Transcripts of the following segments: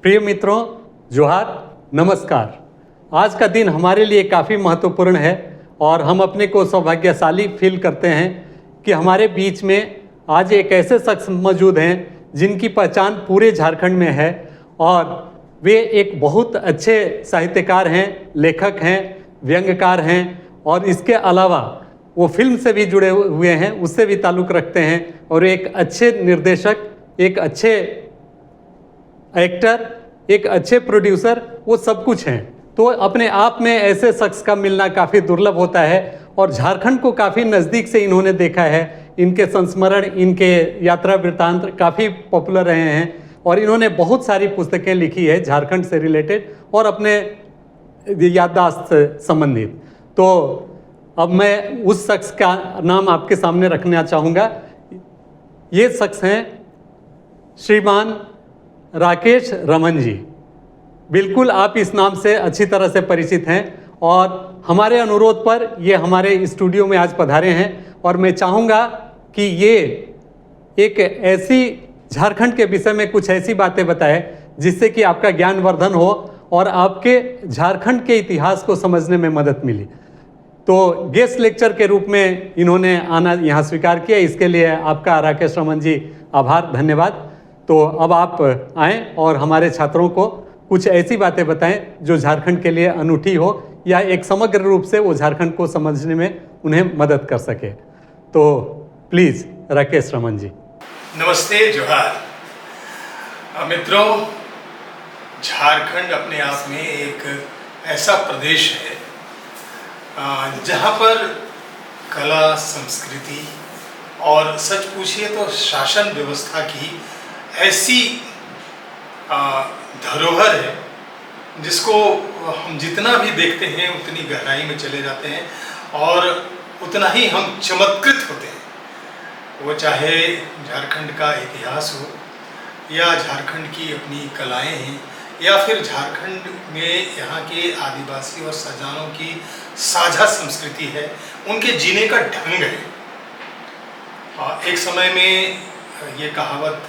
प्रिय मित्रों, जोहार, नमस्कार। आज का दिन हमारे लिए काफ़ी महत्वपूर्ण है और हम अपने को सौभाग्यशाली फील करते हैं कि हमारे बीच में आज एक ऐसे शख्स मौजूद हैं जिनकी पहचान पूरे झारखंड में है और वे एक बहुत अच्छे साहित्यकार हैं, लेखक हैं, व्यंग्यकार हैं और इसके अलावा वो फिल्म से भी जुड़े हुए हैं, उससे भी ताल्लुक़ रखते हैं और एक अच्छे निर्देशक, एक अच्छे एक्टर, एक अच्छे प्रोड्यूसर, वो सब कुछ हैं। तो अपने आप में ऐसे शख्स का मिलना काफ़ी दुर्लभ होता है और झारखंड को काफ़ी नज़दीक से इन्होंने देखा है। इनके संस्मरण, इनके यात्रा वृत्तांत काफ़ी पॉपुलर रहे हैं और इन्होंने बहुत सारी पुस्तकें लिखी है झारखंड से रिलेटेड और अपने याददाश्त से संबंधित। तो अब मैं उस शख्स का नाम आपके सामने रखना चाहूँगा। ये शख्स हैं श्रीमान राकेश रमन जी। बिल्कुल आप इस नाम से अच्छी तरह से परिचित हैं और हमारे अनुरोध पर ये हमारे स्टूडियो में आज पधारे हैं और मैं चाहूँगा कि ये एक ऐसी झारखंड के विषय में कुछ ऐसी बातें बताएं जिससे कि आपका ज्ञानवर्धन हो और आपके झारखंड के इतिहास को समझने में मदद मिली। तो गेस्ट लेक्चर के रूप में इन्होंने आना यहाँ स्वीकार किया, इसके लिए आपका राकेश रमन जी आभार, धन्यवाद। तो अब आप आएँ और हमारे छात्रों को कुछ ऐसी बातें बताएं जो झारखंड के लिए अनूठी हो या एक समग्र रूप से वो झारखंड को समझने में उन्हें मदद कर सके। तो प्लीज़ राकेश रमन जी। नमस्ते, जोहार। मित्रों, झारखंड अपने आप में एक ऐसा प्रदेश है जहाँ पर कला, संस्कृति और सच पूछिए तो शासन व्यवस्था की ऐसी धरोहर है जिसको हम जितना भी देखते हैं उतनी गहराई में चले जाते हैं और उतना ही हम चमत्कृत होते हैं। वो चाहे झारखंड का इतिहास हो या झारखंड की अपनी कलाएं हैं या फिर झारखंड में यहाँ के आदिवासी और सजानों की साझा संस्कृति है, उनके जीने का ढंग है। एक समय में ये कहावत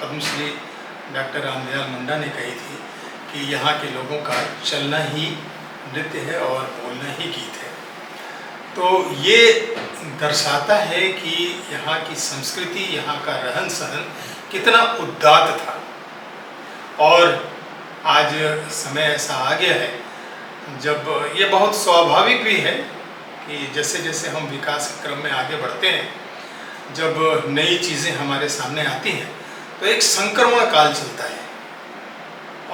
पद्मश्री डॉक्टर रामदयाल मुंडा ने कही थी कि यहाँ के लोगों का चलना ही नृत्य है और बोलना ही गीत है। तो ये दर्शाता है कि यहाँ की संस्कृति, यहाँ का रहन सहन कितना उदात्त था। और आज समय ऐसा आ गया है जब ये बहुत स्वाभाविक भी है कि जैसे जैसे हम विकास के क्रम में आगे बढ़ते हैं, जब नई चीज़ें हमारे सामने आती हैं तो एक संक्रमण काल चलता है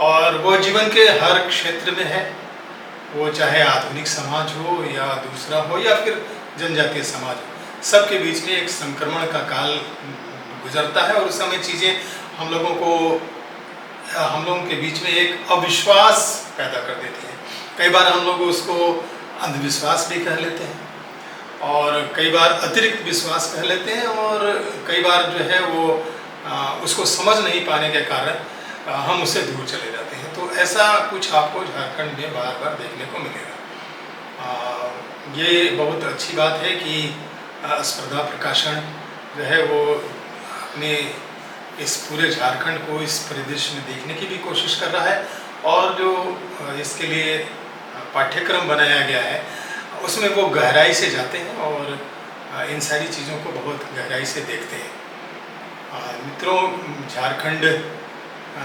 और वो जीवन के हर क्षेत्र में है। वो चाहे आधुनिक समाज हो या दूसरा हो या फिर जनजातीय समाज हो, सबके बीच में एक संक्रमण का काल गुजरता है और उस समय चीज़ें हम लोगों के बीच में एक अविश्वास पैदा कर देती हैं। कई बार हम लोग उसको अंधविश्वास भी कह लेते हैं और कई बार अतिरिक्त विश्वास कह लेते हैं और कई बार जो है वो उसको समझ नहीं पाने के कारण हम उससे दूर चले जाते हैं। तो ऐसा कुछ आपको झारखंड में बार बार देखने को मिलेगा। ये बहुत अच्छी बात है कि स्पर्धा प्रकाशन जो है वो अपने इस पूरे झारखंड को इस परिदृश्य में देखने की भी कोशिश कर रहा है और जो इसके लिए पाठ्यक्रम बनाया गया है उसमें वो गहराई से जाते हैं और इन सारी चीज़ों को बहुत गहराई से देखते हैं। मित्रों, झारखंड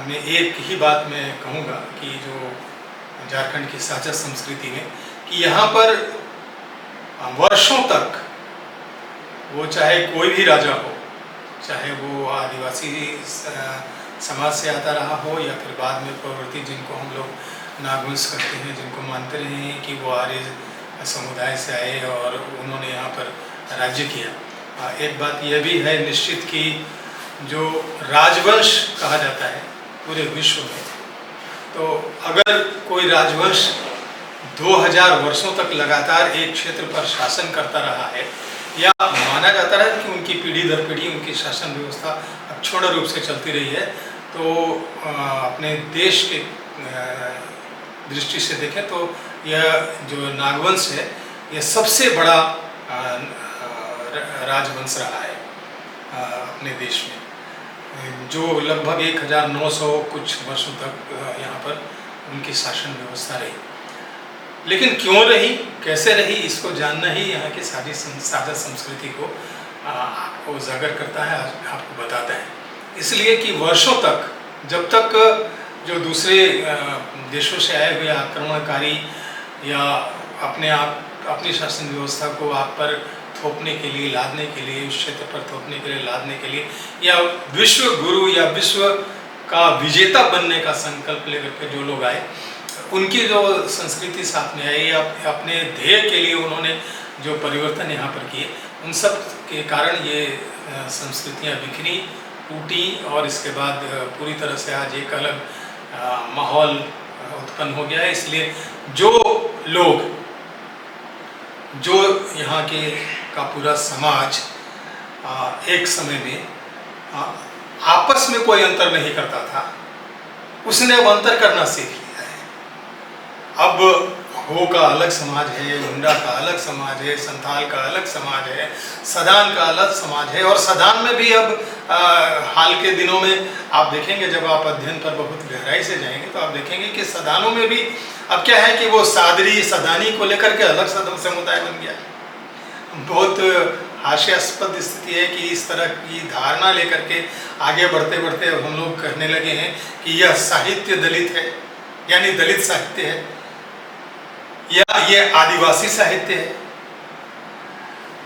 में एक ही बात मैं कहूँगा कि जो झारखंड की साझा संस्कृति में कि यहाँ पर वर्षों तक वो चाहे कोई भी राजा हो, चाहे वो आदिवासी समाज से आता रहा हो या फिर बाद में प्रवृत्ति जिनको हम लोग नागवंश करते हैं, जिनको मानते रहे हैं कि वो आर्य समुदाय से आए और उन्होंने यहाँ पर राज्य किया। एक बात यह भी है निश्चित कि जो राजवंश कहा जाता है पूरे विश्व में, तो अगर कोई राजवंश 2000 वर्षों तक लगातार एक क्षेत्र पर शासन करता रहा है या माना जाता है कि उनकी पीढ़ी दर पीढ़ी उनकी शासन व्यवस्था अक्षुण्ण रूप से चलती रही है, तो अपने देश के दृष्टि से देखें तो यह जो नागवंश है यह सबसे बड़ा राजवंश रहा है। अपने देश में, जो लगभग 1900 कुछ वर्षों तक यहाँ पर उनकी शासन व्यवस्था रही। लेकिन क्यों रही, कैसे रही, इसको जानना ही यहाँ की साझा संस्कृति को आपको उजागर करता है, आपको बताता है। इसलिए कि वर्षों तक, जब तक जो दूसरे देशों से आए हुए आक्रमणकारी या अपनी शासन व्यवस्था को आप पर थोपने के लिए, लादने के लिए, उस क्षेत्र पर थोपने के लिए, लादने के लिए, या विश्व गुरु या विश्व का विजेता बनने का संकल्प लेकर के जो लोग आए, उनकी जो संस्कृति साथ में आई, अपने ध्येय के लिए उन्होंने जो परिवर्तन यहाँ पर किए, उन सब के कारण ये संस्कृतियाँ बिखरी, टूटी और इसके बाद पूरी तरह से आज एक अलग माहौल उत्पन्न हो गया है। इसलिए जो लोग, जो यहाँ के का पूरा समाज एक समय में आपस में कोई अंतर नहीं करता था, उसने अब अंतर करना सीख लिया है। अब हो का अलग समाज है, मुंडा का अलग समाज है, संथाल का अलग समाज है, सदान का अलग समाज है। और सदान में भी अब हाल के दिनों में आप देखेंगे, जब आप अध्ययन पर बहुत गहराई से जाएंगे तो आप देखेंगे कि सदानों में भी अब क्या है कि वो सादरी सदानी को लेकर के अलग समुदाय बन गया। बहुत हास्यास्पद स्थिति है कि इस तरह की धारणा लेकर के आगे बढ़ते बढ़ते हम लोग कहने लगे हैं कि यह साहित्य दलित है, यानी दलित साहित्य है, या ये आदिवासी साहित्य है।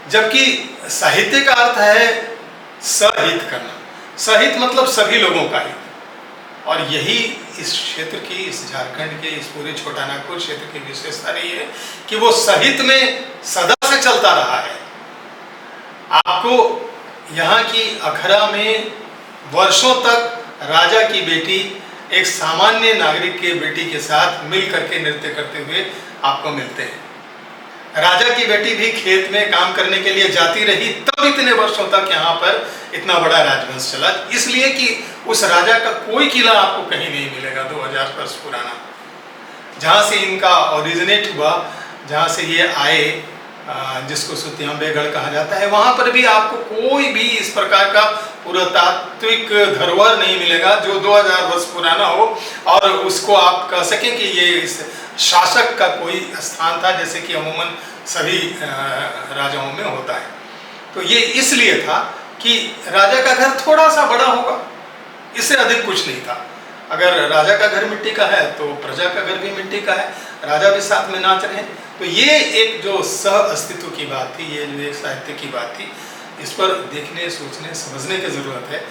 जबकि साहित्य का अर्थ है सहित करना। सहित मतलब सभी लोगों का हित, और यही इस क्षेत्र की, इस झारखंड के, इस पूरे छोटा नागपुर क्षेत्र की विशेषता रही है कि वो सहित में सदा से चलता रहा है। आपको यहाँ की अखरा में वर्षों तक राजा की बेटी एक सामान्य नागरिक के बेटी के साथ मिल करके नृत्य करते हुए आपको मिलते हैं। राजा की बेटी भी खेत में काम करने के लिए जाती रही, तब इतने वर्षों तक यहाँ पर इतना बड़ा राजवंश चला। इसलिए कि उस राजा का कोई किला आपको कहीं नहीं मिलेगा 2000 वर्ष पुराना। जहाँ से इनका ओरिजिनेट हुआ, जहाँ से ये आए, जिसको सुतियांबेगढ़ कहा जाता है, वहाँ पर भी आपको कोई भी इस प्रकार का पुरातात्विक धरोहर नहीं मिलेगा जो 2000 वर्ष पुराना हो और उसको आप कह सकें कि ये इस शासक का कोई स्थान था, जैसे कि अमूमन सभी राजाओं में होता है। तो ये इसलिए था कि राजा का घर थोड़ा सा बड़ा होगा, इससे अधिक कुछ नहीं था। अगर राजा का घर मिट्टी का है तो प्रजा का घर भी मिट्टी का है, राजा भी साथ में नाच रहे हैं। तो ये एक जो सह अस्तित्व की बात थी, ये जो एक साहित्य की बात थी, इस पर देखने, सोचने, समझने की ज़रूरत है।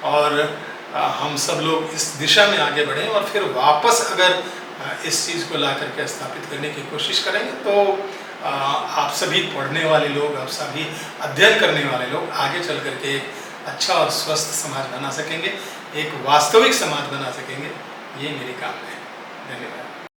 और हम सब लोग इस दिशा में आगे बढ़ें और फिर वापस अगर इस चीज़ को ला करके स्थापित करने की कोशिश करेंगे तो आप सभी पढ़ने वाले लोग, आप सभी अध्ययन करने वाले लोग आगे चल करके एक अच्छा और स्वस्थ समाज बना सकेंगे, एक वास्तविक समाज बना सकेंगे। ये मेरी कामना है। धन्यवाद।